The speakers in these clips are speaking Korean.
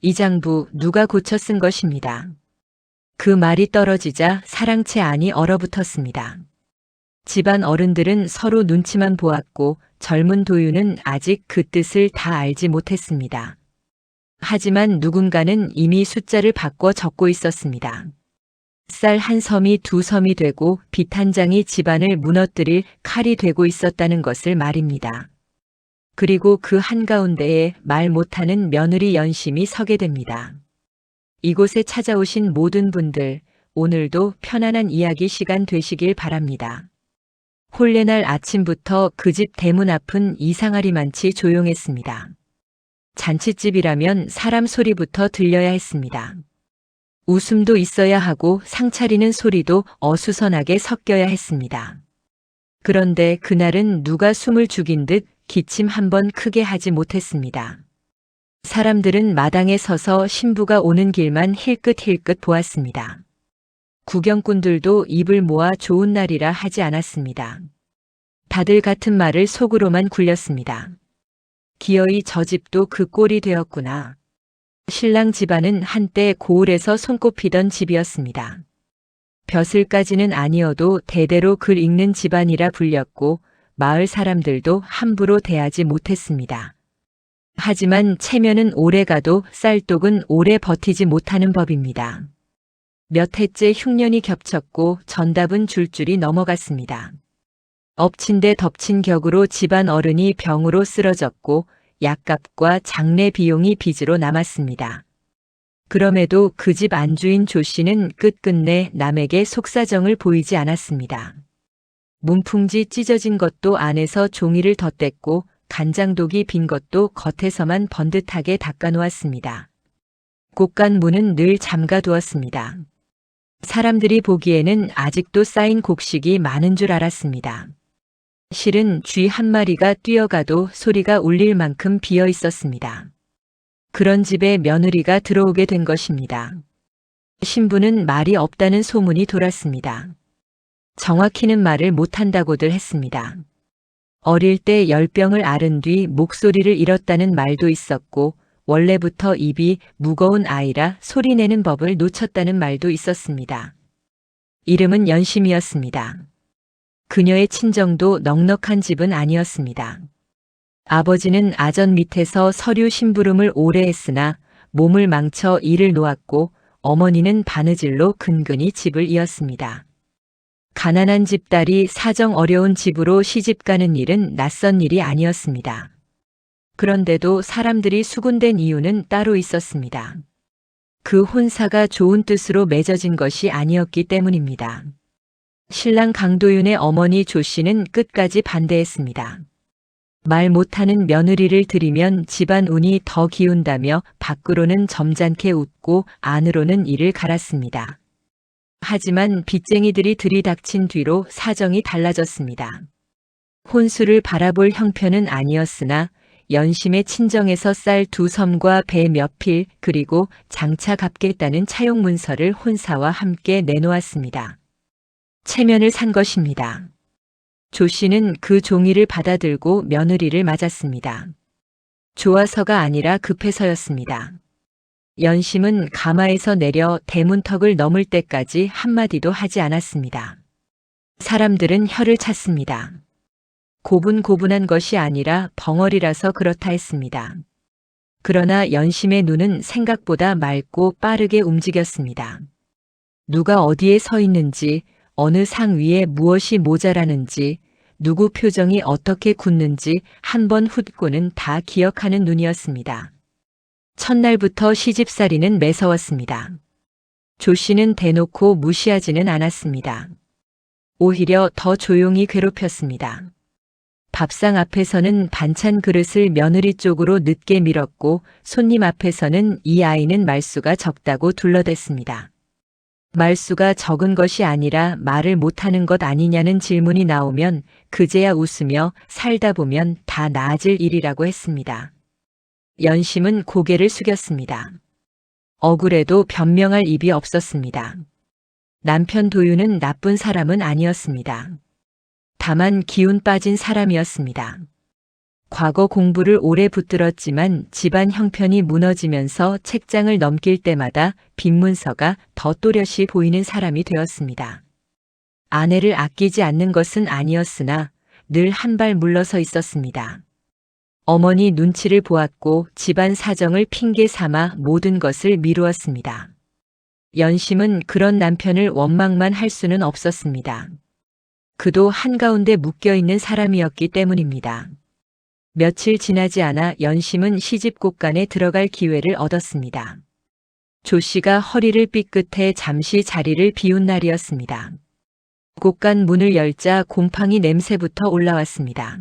이 장부 누가 고쳐 쓴 것입니다. 그 말이 떨어지자 사랑채 안이 얼어붙었습니다. 집안 어른들은 서로 눈치만 보았고 젊은 도윤은 아직 그 뜻을 다 알지 못했습니다. 하지만 누군가는 이미 숫자를 바꿔 적고 있었습니다. 쌀 한 섬이 두 섬이 되고 빚 한 장이 집안을 무너뜨릴 칼이 되고 있었다는 것을 말입니다. 그리고 그 한가운데에 말 못하는 며느리 연심이 서게 됩니다. 이곳에 찾아오신 모든 분들, 오늘도 편안한 이야기 시간 되시길 바랍니다. 혼례날 아침부터 그 집 대문 앞은 이상하리만치 조용했습니다. 잔칫집이라면 사람 소리부터 들려야 했습니다. 웃음도 있어야 하고 상차리는 소리도 어수선하게 섞여야 했습니다. 그런데 그날은 누가 숨을 죽인 듯 기침 한 번 크게 하지 못했습니다. 사람들은 마당에 서서 신부가 오는 길만 힐끗힐끗 보았습니다. 구경꾼들도 입을 모아 좋은 날이라 하지 않았습니다. 다들 같은 말을 속으로만 굴렸습니다. 기어이 저 집도 그 꼴이 되었구나. 신랑 집안은 한때 고을에서 손꼽히던 집이었습니다. 벼슬까지는 아니어도 대대로 글 읽는 집안이라 불렸고 마을 사람들도 함부로 대하지 못했습니다. 하지만 체면은 오래 가도 쌀독은 오래 버티지 못하는 법입니다. 몇 해째 흉년이 겹쳤고 전답은 줄줄이 넘어갔습니다. 엎친 데 덮친 격으로 집안 어른이 병으로 쓰러졌고 약값과 장례 비용이 빚으로 남았습니다. 그럼에도 그 집 안주인 조 씨는 끝끝내 남에게 속사정을 보이지 않았습니다. 문풍지 찢어진 것도 안에서 종이를 덧댔고 간장독이 빈 것도 겉에서만 번듯하게 닦아놓았습니다. 곳간 문은 늘 잠가두었습니다. 사람들이 보기에는 아직도 쌓인 곡식이 많은 줄 알았습니다. 실은 쥐 한 마리가 뛰어가도 소리가 울릴 만큼 비어 있었습니다. 그런 집에 며느리가 들어오게 된 것입니다. 신부는 말이 없다는 소문이 돌았습니다. 정확히는 말을 못한다고들 했습니다. 어릴 때 열병을 앓은 뒤 목소리를 잃었다는 말도 있었고 원래부터 입이 무거운 아이라 소리내는 법을 놓쳤다는 말도 있었습니다. 이름은 연심이었습니다. 그녀의 친정도 넉넉한 집은 아니었습니다. 아버지는 아전 밑에서 서류 심부름을 오래 했으나 몸을 망쳐 일을 놓았고 어머니는 바느질로 근근히 집을 이었습니다. 가난한 집딸이 사정 어려운 집으로 시집가는 일은 낯선 일이 아니었습니다. 그런데도 사람들이 수군된 이유는 따로 있었습니다. 그 혼사가 좋은 뜻으로 맺어진 것이 아니었기 때문입니다. 신랑 강도윤의 어머니 조 씨는 끝까지 반대했습니다. 말 못하는 며느리를 들이면 집안 운이 더 기운다며 밖으로는 점잖게 웃고 안으로는 이를 갈았습니다. 하지만 빚쟁이들이 들이닥친 뒤로 사정이 달라졌습니다. 혼수를 바라볼 형편은 아니었으나 연심의 친정에서 쌀 두 섬과 배 몇 필 그리고 장차 갚겠다는 차용 문서를 혼사와 함께 내놓았습니다. 체면을 산 것입니다. 조 씨는 그 종이를 받아들고 며느리를 맞았습니다. 좋아서가 아니라 급해서였습니다. 연심은 가마에서 내려 대문턱을 넘을 때까지 한마디도 하지 않았습니다. 사람들은 혀를 찼습니다. 고분고분한 것이 아니라 벙어리라서 그렇다 했습니다. 그러나 연심의 눈은 생각보다 맑고 빠르게 움직였습니다. 누가 어디에 서 있는지, 어느 상 위에 무엇이 모자라는지, 누구 표정이 어떻게 굳는지 한 번 훑고는 다 기억하는 눈이었습니다. 첫날부터 시집살이는 매서웠습니다. 조 씨는 대놓고 무시하지는 않았습니다. 오히려 더 조용히 괴롭혔습니다. 밥상 앞에서는 반찬 그릇을 며느리 쪽으로 늦게 밀었고 손님 앞에서는 이 아이는 말수가 적다고 둘러댔습니다. 말수가 적은 것이 아니라 말을 못하는 것 아니냐는 질문이 나오면 그제야 웃으며 살다 보면 다 나아질 일이라고 했습니다. 연심은 고개를 숙였습니다. 억울해도 변명할 입이 없었습니다. 남편 도윤은 나쁜 사람은 아니었습니다. 다만 기운 빠진 사람이었습니다. 과거 공부를 오래 붙들었지만 집안 형편이 무너지면서 책장을 넘길 때마다 빈 문서가 더 또렷이 보이는 사람이 되었습니다. 아내를 아끼지 않는 것은 아니었으나 늘 한 발 물러서 있었습니다. 어머니 눈치를 보았고 집안 사정을 핑계 삼아 모든 것을 미루었습니다. 연심은 그런 남편을 원망만 할 수는 없었습니다. 그도 한가운데 묶여있는 사람이었기 때문입니다. 며칠 지나지 않아 연심은 시집곳간에 들어갈 기회를 얻었습니다. 조 씨가 허리를 삐끗해 잠시 자리를 비운 날이었습니다. 곳간 문을 열자 곰팡이 냄새부터 올라왔습니다.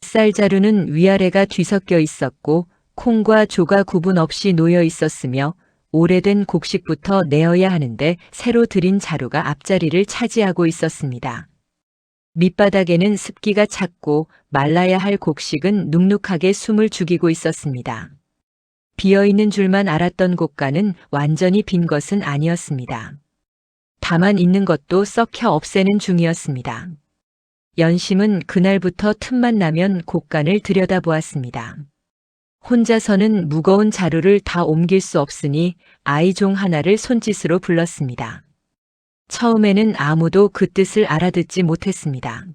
쌀자루는 위아래가 뒤섞여 있었고 콩과 조가 구분 없이 놓여 있었으며 오래된 곡식부터 내어야 하는데 새로 들인 자루가 앞자리를 차지하고 있었습니다. 밑바닥에는 습기가 찼고 말라야 할 곡식은 눅눅하게 숨을 죽이고 있었습니다. 비어있는 줄만 알았던 곳간은 완전히 빈 것은 아니었습니다. 다만 있는 것도 썩혀 없애는 중이었습니다. 연심은 그날부터 틈만 나면 곳간을 들여다보았습니다. 혼자서는 무거운 자루를 다 옮길 수 없으니 아이 종 하나를 손짓으로 불렀습니다. 처음에는 아무도 그 뜻을 알아듣지 못했습니다.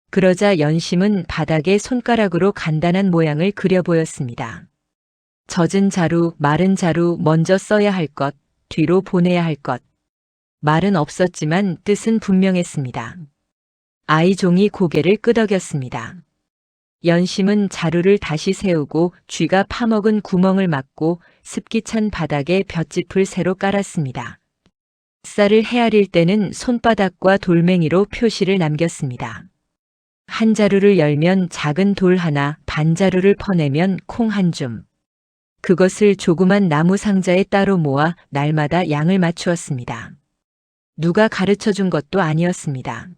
그러자 연심은 바닥에 손가락으로 간단한 모양을 그려 보였습니다. 젖은 자루, 마른 자루, 먼저 써야 할 것, 뒤로 보내야 할 것. 말은 없었지만 뜻은 분명했습니다. 아이 종이 고개를 끄덕였습니다. 연심은 자루를 다시 세우고 쥐가 파먹은 구멍을 막고 습기 찬 바닥에 볏짚을 새로 깔았습니다. 쌀을 헤아릴 때는 손바닥과 돌멩이로 표시를 남겼습니다. 한 자루를 열면 작은 돌 하나, 반 자루를 퍼내면 콩 한 줌. 그것을 조그만 나무 상자에 따로 모아 날마다 양을 맞추었습니다. 누가 가르쳐 준 것도 아니었습니다.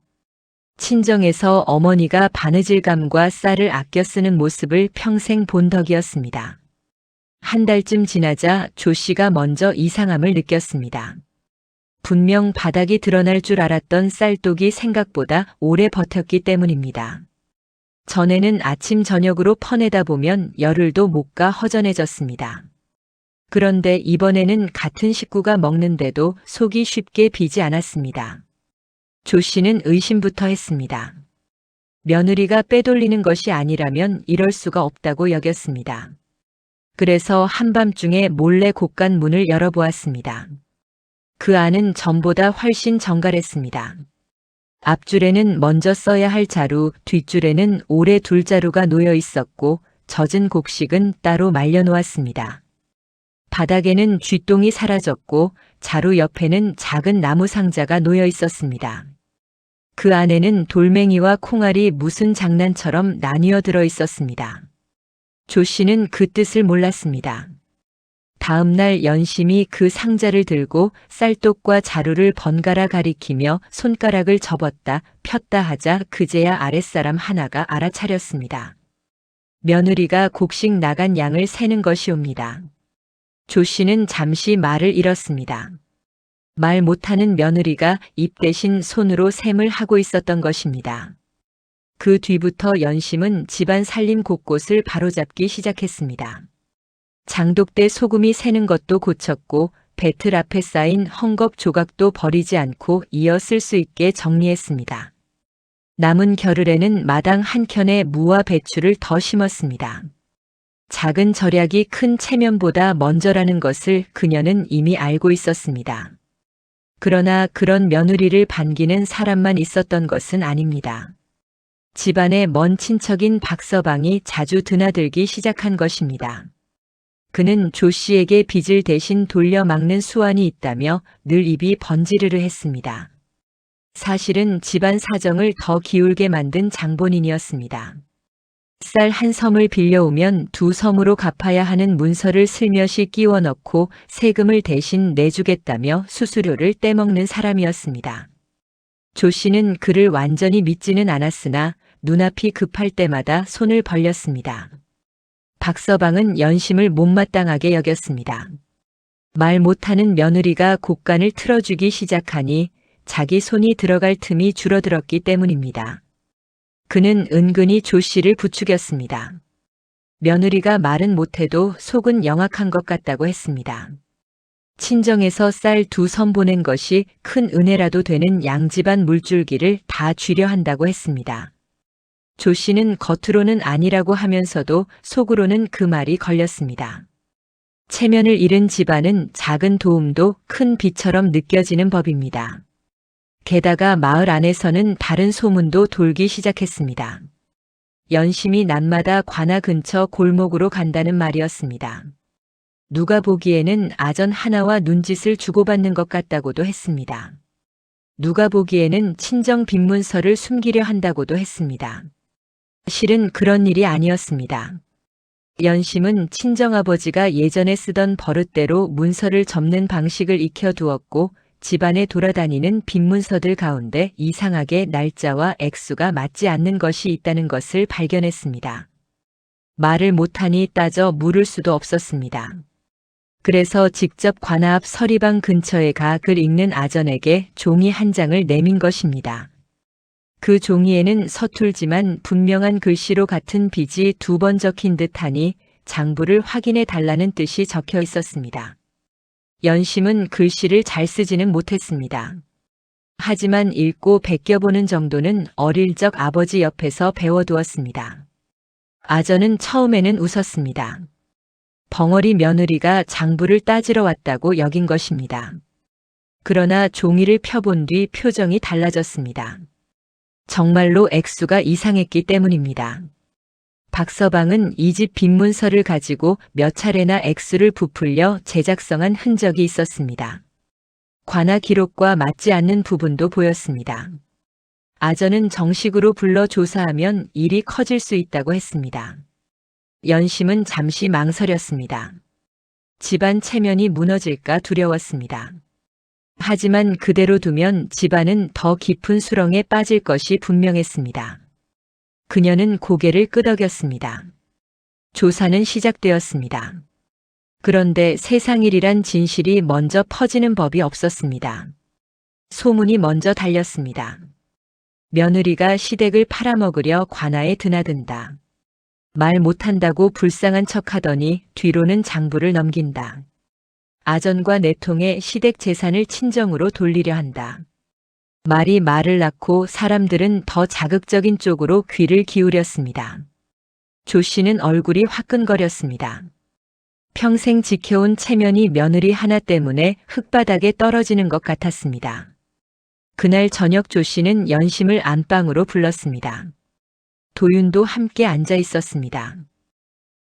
친정에서 어머니가 바느질감과 쌀을 아껴 쓰는 모습을 평생 본 덕이었습니다. 한 달쯤 지나자 조 씨가 먼저 이상함을 느꼈습니다. 분명 바닥이 드러날 줄 알았던 쌀독이 생각보다 오래 버텼기 때문입니다. 전에는 아침 저녁으로 퍼내다 보면 열흘도 못 가 허전해졌습니다. 그런데 이번에는 같은 식구가 먹는데도 속이 쉽게 비지 않았습니다. 조 씨는 의심부터 했습니다. 며느리가 빼돌리는 것이 아니라면 이럴 수가 없다고 여겼습니다. 그래서 한밤중에 몰래 곳간 문을 열어보았습니다. 그 안은 전보다 훨씬 정갈했습니다. 앞줄에는 먼저 써야 할 자루, 뒷줄에는 오래 둘 자루가 놓여 있었고 젖은 곡식은 따로 말려놓았습니다. 바닥에는 쥐똥이 사라졌고 자루 옆에는 작은 나무 상자가 놓여 있었습니다. 그 안에는 돌멩이와 콩알이 무슨 장난처럼 나뉘어 들어 있었습니다. 조 씨는 그 뜻을 몰랐습니다. 다음 날 연심이 그 상자를 들고 쌀독과 자루를 번갈아 가리키며 손가락을 접었다 폈다 하자 그제야 아랫사람 하나가 알아차렸습니다. 며느리가 곡식 나간 양을 세는 것이옵니다. 조 씨는 잠시 말을 잃었습니다. 말 못하는 며느리가 입 대신 손으로 셈을 하고 있었던 것입니다. 그 뒤부터 연심은 집안 살림 곳곳을 바로잡기 시작했습니다. 장독대 소금이 새는 것도 고쳤고 배틀 앞에 쌓인 헝겊 조각도 버리지 않고 이어 쓸 수 있게 정리했습니다. 남은 겨를에는 마당 한켠에 무와 배추를 더 심었습니다. 작은 절약이 큰 체면보다 먼저라는 것을 그녀는 이미 알고 있었습니다. 그러나 그런 며느리를 반기는 사람만 있었던 것은 아닙니다. 집안의 먼 친척인 박서방이 자주 드나들기 시작한 것입니다. 그는 조 씨에게 빚을 대신 돌려막는 수완이 있다며 늘 입이 번지르르 했습니다. 사실은 집안 사정을 더 기울게 만든 장본인이었습니다. 쌀 한 섬을 빌려오면 두 섬으로 갚아야 하는 문서를 슬며시 끼워 넣고 세금을 대신 내주겠다며 수수료를 떼먹는 사람이었습니다. 조 씨는 그를 완전히 믿지는 않았으나 눈앞이 급할 때마다 손을 벌렸습니다. 박서방은 연심을 못마땅하게 여겼습니다. 말 못하는 며느리가 곡간을 틀어주기 시작하니 자기 손이 들어갈 틈이 줄어들었기 때문입니다. 그는 은근히 조 씨를 부추겼습니다. 며느리가 말은 못해도 속은 영악한 것 같다고 했습니다. 친정에서 쌀 2선 보낸 것이 큰 은혜라도 되는 양집안 물줄기를 다 쥐려 한다고 했습니다. 조 씨는 겉으로는 아니라고 하면서도 속으로는 그 말이 걸렸습니다. 체면을 잃은 집안은 작은 도움도 큰 빚처럼 느껴지는 법입니다. 게다가 마을 안에서는 다른 소문도 돌기 시작했습니다. 연심이 낮마다 관아 근처 골목으로 간다는 말이었습니다. 누가 보기에는 아전 하나와 눈짓을 주고받는 것 같다고도 했습니다. 누가 보기에는 친정 빈문서를 숨기려 한다고도 했습니다. 실은 그런 일이 아니었습니다. 연심은 친정아버지가 예전에 쓰던 버릇대로 문서를 접는 방식을 익혀두었고 집안에 돌아다니는 빈문서들 가운데 이상하게 날짜와 액수가 맞지 않는 것이 있다는 것을 발견했습니다. 말을 못하니 따져 물을 수도 없었습니다. 그래서 직접 관아 앞 서리방 근처에 가 글 읽는 아전에게 종이 한 장을 내민 것입니다. 그 종이에는 서툴지만 분명한 글씨로 같은 빚이 2번 적힌 듯하니 장부를 확인해 달라는 뜻이 적혀 있었습니다. 연심은 글씨를 잘 쓰지는 못했습니다. 하지만 읽고 베껴보는 정도는 어릴 적 아버지 옆에서 배워두었습니다. 아전은 처음에는 웃었습니다. 벙어리 며느리가 장부를 따지러 왔다고 여긴 것입니다. 그러나 종이를 펴본 뒤 표정이 달라졌습니다. 정말로 액수가 이상했기 때문입니다. 박서방은 이 집 빈문서를 가지고 몇 차례나 액수를 부풀려 제작성한 흔적이 있었습니다. 관아 기록과 맞지 않는 부분도 보였습니다. 아전은 정식으로 불러 조사하면 일이 커질 수 있다고 했습니다. 연심은 잠시 망설였습니다. 집안 체면이 무너질까 두려웠습니다. 하지만 그대로 두면 집안은 더 깊은 수렁에 빠질 것이 분명했습니다. 그녀는 고개를 끄덕였습니다. 조사는 시작되었습니다. 그런데 세상일이란 진실이 먼저 퍼지는 법이 없었습니다. 소문이 먼저 달렸습니다. 며느리가 시댁을 팔아먹으려 관아에 드나든다. 말 못한다고 불쌍한 척하더니 뒤로는 장부를 넘긴다. 아전과 내통해 시댁 재산을 친정으로 돌리려 한다. 말이 말을 낳고 사람들은 더 자극적인 쪽으로 귀를 기울였습니다. 조 씨는 얼굴이 화끈거렸습니다. 평생 지켜온 체면이 며느리 하나 때문에 흙바닥에 떨어지는 것 같았습니다. 그날 저녁 조 씨는 연심을 안방으로 불렀습니다. 도윤도 함께 앉아 있었습니다.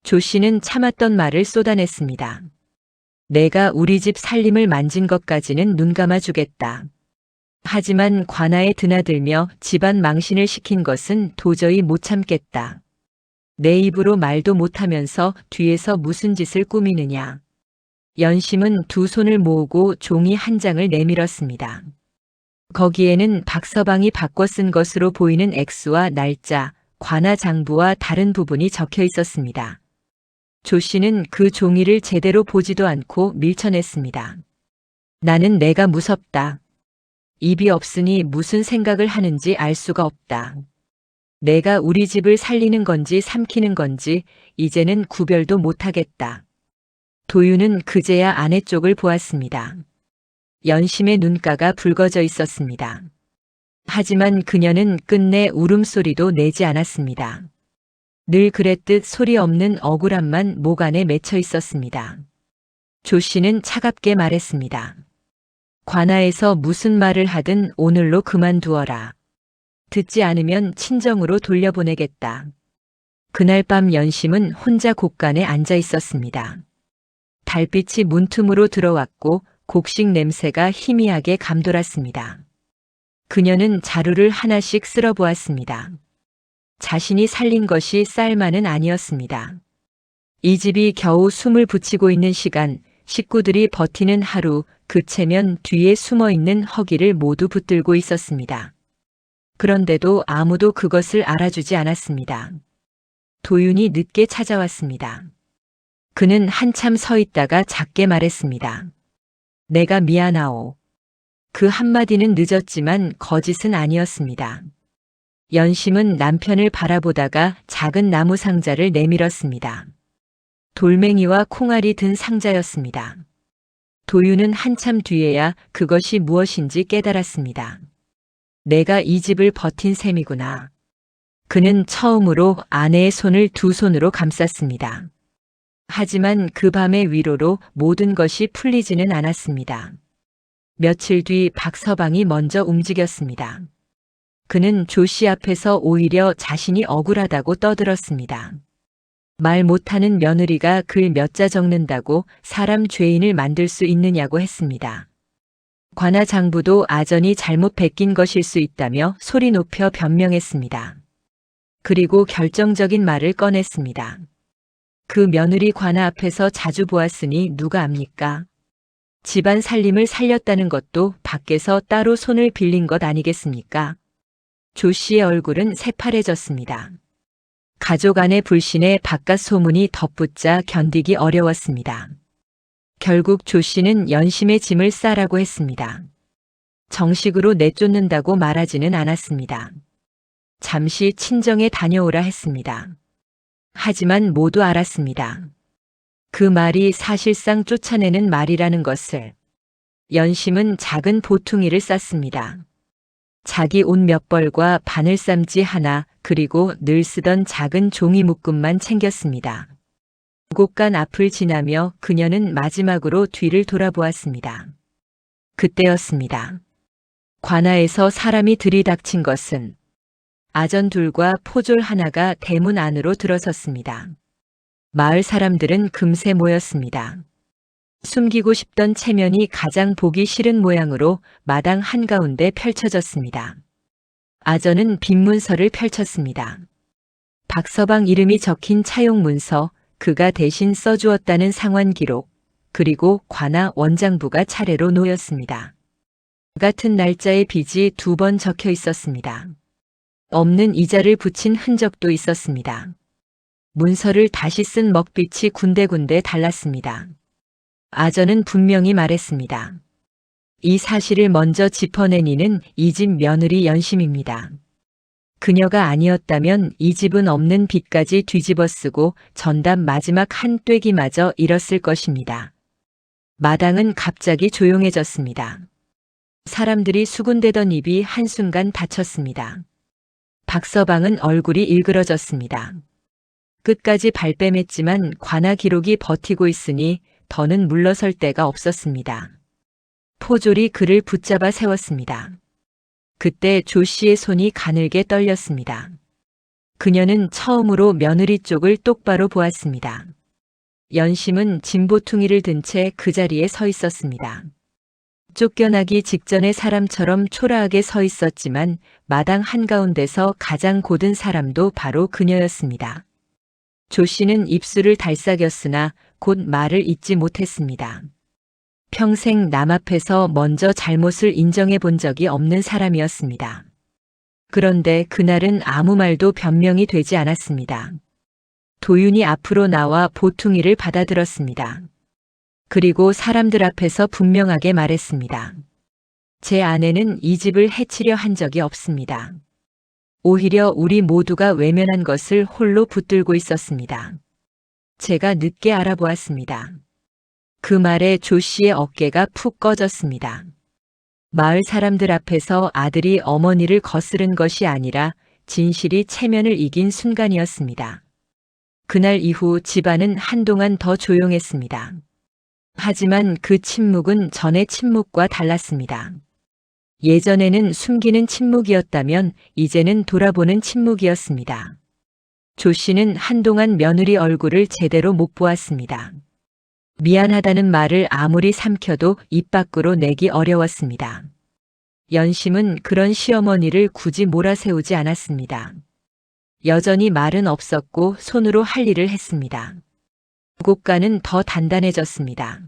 조 씨는 참았던 말을 쏟아냈습니다. 내가 우리 집 살림을 만진 것까지는 눈 감아주겠다. 하지만 관아에 드나들며 집안 망신을 시킨 것은 도저히 못 참겠다. 내 입으로 말도 못하면서 뒤에서 무슨 짓을 꾸미느냐. 연심은 2손을 모으고 종이 한 장을 내밀었습니다. 거기에는 박서방이 바꿔 쓴 것으로 보이는 액수와 날짜, 관아 장부와 다른 부분이 적혀 있었습니다. 조 씨는 그 종이를 제대로 보지도 않고 밀쳐냈습니다. 나는 내가 무섭다. 입이 없으니 무슨 생각을 하는지 알 수가 없다. 내가 우리 집을 살리는 건지 삼키는 건지 이제는 구별도 못하겠다. 도윤은 그제야 아내 쪽을 보았습니다. 연심의 눈가가 붉어져 있었습니다. 하지만 그녀는 끝내 울음소리도 내지 않았습니다. 늘 그랬듯 소리 없는 억울함만 목 안에 맺혀 있었습니다. 조 씨는 차갑게 말했습니다. 관아에서 무슨 말을 하든 오늘로 그만두어라. 듣지 않으면 친정으로 돌려보내겠다. 그날 밤 연심은 혼자 곳간에 앉아 있었습니다. 달빛이 문틈으로 들어왔고 곡식 냄새가 희미하게 감돌았습니다. 그녀는 자루를 하나씩 쓸어보았습니다. 자신이 살린 것이 쌀만은 아니었습니다. 이 집이 겨우 숨을 붙이고 있는 시간, 식구들이 버티는 하루, 그 체면 뒤에 숨어있는 허기를 모두 붙들고 있었습니다. 그런데도 아무도 그것을 알아주지 않았습니다. 도윤이 늦게 찾아왔습니다. 그는 한참 서 있다가 작게 말했습니다. 내가 미안하오. 그 한마디는 늦었지만 거짓은 아니었습니다. 연심은 남편을 바라보다가 작은 나무 상자를 내밀었습니다. 돌멩이와 콩알이 든 상자였습니다. 도윤은 한참 뒤에야 그것이 무엇인지 깨달았습니다. 내가 이 집을 버틴 셈이구나. 그는 처음으로 아내의 손을 두 손으로 감쌌습니다. 하지만 그 밤의 위로로 모든 것이 풀리지는 않았습니다. 며칠 뒤 박서방이 먼저 움직였습니다. 그는 조 씨 앞에서 오히려 자신이 억울하다고 떠들었습니다. 말 못하는 며느리가 글 몇 자 적는다고 사람 죄인을 만들 수 있느냐고 했습니다. 관아 장부도 아전이 잘못 베낀 것일 수 있다며 소리 높여 변명했습니다. 그리고 결정적인 말을 꺼냈습니다. 그 며느리 관아 앞에서 자주 보았으니 누가 압니까? 집안 살림을 살렸다는 것도 밖에서 따로 손을 빌린 것 아니겠습니까? 조 씨의 얼굴은 새파래졌습니다. 가족 안의 불신에 바깥 소문이 덧붙자 견디기 어려웠습니다. 결국 조 씨는 연심의 짐을 싸라고 했습니다. 정식으로 내쫓는다고 말하지는 않았습니다. 잠시 친정에 다녀오라 했습니다. 하지만 모두 알았습니다. 그 말이 사실상 쫓아내는 말이라는 것을. 연심은 작은 보퉁이를 쌌습니다. 자기 옷 몇 벌과 바늘쌈지 하나, 그리고 늘 쓰던 작은 종이 묶음만 챙겼습니다. 곳간 앞을 지나며 그녀는 마지막으로 뒤를 돌아보았습니다. 그때였습니다. 관아에서 사람이 들이닥친 것은 아전 둘과 포졸 하나가 대문 안으로 들어섰습니다. 마을 사람들은 금세 모였습니다. 숨기고 싶던 체면이 가장 보기 싫은 모양으로 마당 한가운데 펼쳐졌습니다. 아전은 빈 문서를 펼쳤습니다. 박서방 이름이 적힌 차용 문서, 그가 대신 써주었다는 상환 기록, 그리고 관아 원장부가 차례로 놓였습니다. 같은 날짜의 빚이 2번 적혀 있었습니다. 없는 이자를 붙인 흔적도 있었습니다. 문서를 다시 쓴 먹빛이 군데군데 달랐습니다. 아전은 분명히 말했습니다. 이 사실을 먼저 짚어낸 이는 이 집 며느리 연심입니다. 그녀가 아니었다면 이 집은 없는 빚까지 뒤집어 쓰고 전담 마지막 한 떼기마저 잃었을 것입니다. 마당은 갑자기 조용해졌습니다. 사람들이 수군대던 입이 한순간 닫혔습니다. 박서방은 얼굴이 일그러졌습니다. 끝까지 발뺌했지만 관아 기록이 버티고 있으니 더는 물러설 데가 없었습니다. 포졸이 그를 붙잡아 세웠습니다. 그때 조 씨의 손이 가늘게 떨렸습니다. 그녀는 처음으로 며느리 쪽을 똑바로 보았습니다. 연심은 짐보퉁이를 든 채 그 자리에 서 있었습니다. 쫓겨나기 직전의 사람처럼 초라하게 서 있었지만 마당 한가운데서 가장 고든 사람도 바로 그녀였습니다. 조 씨는 입술을 달싹였으나 곧 말을 잇지 못했습니다. 평생 남 앞에서 먼저 잘못을 인정해 본 적이 없는 사람이었습니다. 그런데 그날은 아무 말도 변명이 되지 않았습니다. 도윤이 앞으로 나와 보퉁이를 받아들었습니다. 그리고 사람들 앞에서 분명하게 말했습니다. 제 아내는 이 집을 해치려 한 적이 없습니다. 오히려 우리 모두가 외면한 것을 홀로 붙들고 있었습니다. 제가 늦게 알아보았습니다. 그 말에 조 씨의 어깨가 푹 꺼졌습니다. 마을 사람들 앞에서 아들이 어머니를 거스른 것이 아니라 진실이 체면을 이긴 순간이었습니다. 그날 이후 집안은 한동안 더 조용했습니다. 하지만 그 침묵은 전의 침묵과 달랐습니다. 예전에는 숨기는 침묵이었다면 이제는 돌아보는 침묵이었습니다. 조 씨는 한동안 며느리 얼굴을 제대로 못 보았습니다. 미안하다는 말을 아무리 삼켜도 입 밖으로 내기 어려웠습니다. 연심은 그런 시어머니를 굳이 몰아세우지 않았습니다. 여전히 말은 없었고 손으로 할 일을 했습니다. 곡간은 더 단단해졌습니다.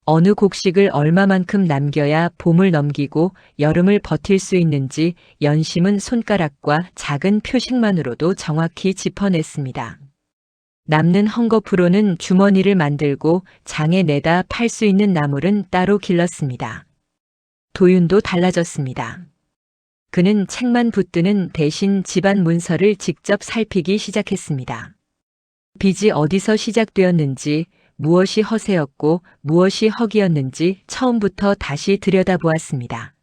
어느 곡식을 얼마만큼 남겨야 봄을 넘기고 여름을 버틸 수 있는지 연심은 손가락과 작은 표식만으로도 정확히 짚어냈습니다. 남는 헝겊으로는 주머니를 만들고 장에 내다 팔 수 있는 나물은 따로 길렀습니다. 도윤도 달라졌습니다. 그는 책만 붙드는 대신 집안 문서를 직접 살피기 시작했습니다. 빚이 어디서 시작되었는지, 무엇이 허세였고 무엇이 허기였는지 처음부터 다시 들여다보았습니다.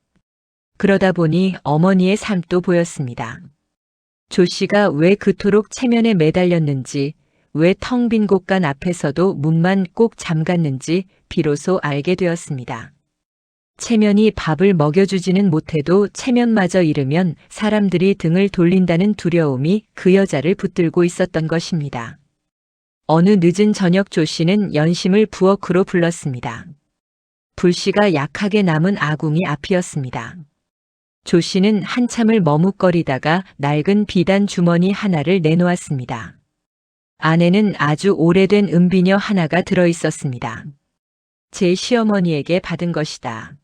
그러다 보니 어머니의 삶도 보였습니다. 조 씨가 왜 그토록 체면에 매달렸는지, 왜 텅 빈 곳간 앞에서도 문만 꼭 잠갔는지 비로소 알게 되었습니다. 체면이 밥을 먹여주지는 못해도 체면마저 잃으면 사람들이 등을 돌린다는 두려움이 그 여자를 붙들고 있었던 것입니다. 어느 늦은 저녁 조 씨는 연심을 부엌으로 불렀습니다. 불씨가 약하게 남은 아궁이 앞이었습니다. 조 씨는 한참을 머뭇거리다가 낡은 비단 주머니 하나를 내놓았습니다. 안에는 아주 오래된 은비녀 하나가 들어 있었습니다. 제 시어머니에게 받은 것이다.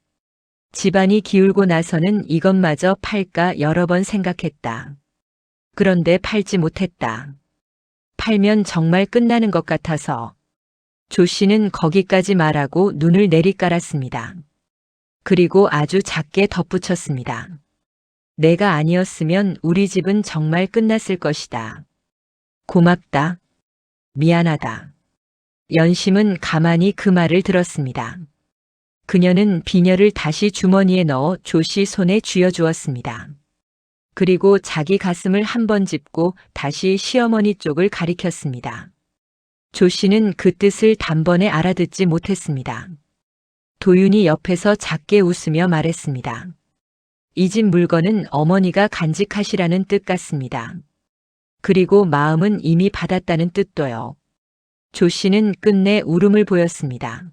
집안이 기울고 나서는 이것마저 팔까 여러 번 생각했다. 그런데 팔지 못했다. 팔면 정말 끝나는 것 같아서. 조 씨는 거기까지 말하고 눈을 내리깔았습니다. 그리고 아주 작게 덧붙였습니다. 내가 아니었으면 우리 집은 정말 끝났을 것이다. 고맙다. 미안하다. 연심은 가만히 그 말을 들었습니다. 그녀는 비녀를 다시 주머니에 넣어 조 씨 손에 쥐어주었습니다. 그리고 자기 가슴을 한번 짚고 다시 시어머니 쪽을 가리켰습니다. 조 씨는 그 뜻을 단번에 알아듣지 못했습니다. 도윤이 옆에서 작게 웃으며 말했습니다. 이 집 물건은 어머니가 간직하시라는 뜻 같습니다. 그리고 마음은 이미 받았다는 뜻도요. 조 씨는 끝내 울음을 보였습니다.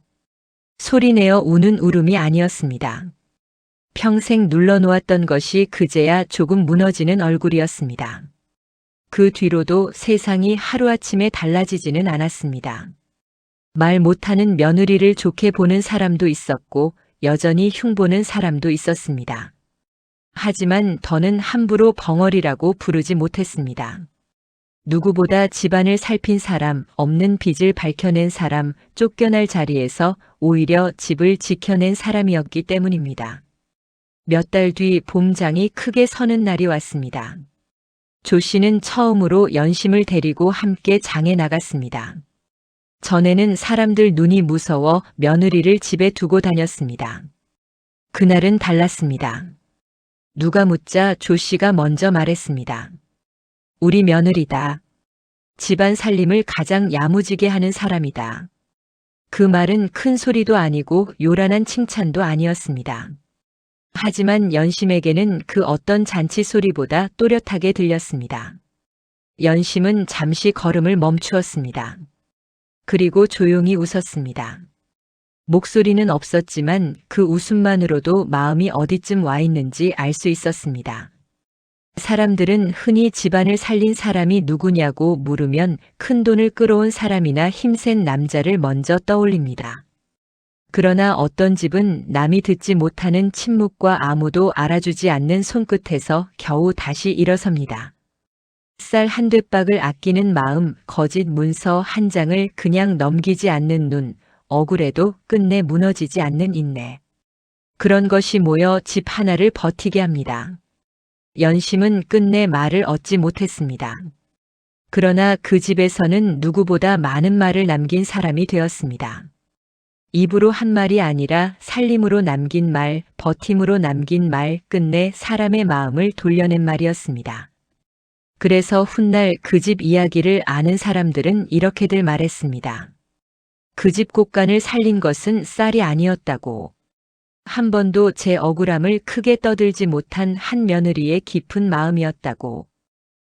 소리내어 우는 울음이 아니었습니다. 평생 눌러놓았던 것이 그제야 조금 무너지는 얼굴이었습니다. 그 뒤로도 세상이 하루아침에 달라지지는 않았습니다. 말 못하는 며느리를 좋게 보는 사람도 있었고 여전히 흉보는 사람도 있었습니다. 하지만 더는 함부로 벙어리라고 부르지 못했습니다. 누구보다 집안을 살핀 사람, 없는 빚을 밝혀낸 사람, 쫓겨날 자리에서 오히려 집을 지켜낸 사람이었기 때문입니다. 몇 달 뒤 봄장이 크게 서는 날이 왔습니다. 조 씨는 처음으로 연심을 데리고 함께 장에 나갔습니다. 전에는 사람들 눈이 무서워 며느리를 집에 두고 다녔습니다. 그날은 달랐습니다. 누가 묻자 조 씨가 먼저 말했습니다. 우리 며느리다. 집안 살림을 가장 야무지게 하는 사람이다. 그 말은 큰 소리도 아니고 요란한 칭찬도 아니었습니다. 하지만 연심에게는 그 어떤 잔치 소리보다 또렷하게 들렸습니다. 연심은 잠시 걸음을 멈추었습니다. 그리고 조용히 웃었습니다. 목소리는 없었지만 그 웃음만으로도 마음이 어디쯤 와 있는지 알 수 있었습니다. 사람들은 흔히 집안을 살린 사람이 누구냐고 물으면 큰돈을 끌어온 사람이나 힘센 남자를 먼저 떠올립니다. 그러나 어떤 집은 남이 듣지 못하는 침묵과 아무도 알아주지 않는 손끝에서 겨우 다시 일어섭니다. 쌀 한 되박을 아끼는 마음, 거짓 문서 한 장을 그냥 넘기지 않는 눈, 억울해도 끝내 무너지지 않는 인내. 그런 것이 모여 집 하나를 버티게 합니다. 연심은 끝내 말을 얻지 못했습니다. 그러나 그 집에서는 누구보다 많은 말을 남긴 사람이 되었습니다. 입으로 한 말이 아니라 살림으로 남긴 말, 버팀으로 남긴 말, 끝내 사람의 마음을 돌려낸 말이었습니다. 그래서 훗날 그 집 이야기를 아는 사람들은 이렇게들 말했습니다. 그 집 곳간을 살린 것은 쌀이 아니었다고. 한 번도 제 억울함을 크게 떠들지 못한 한 며느리의 깊은 마음이었다고.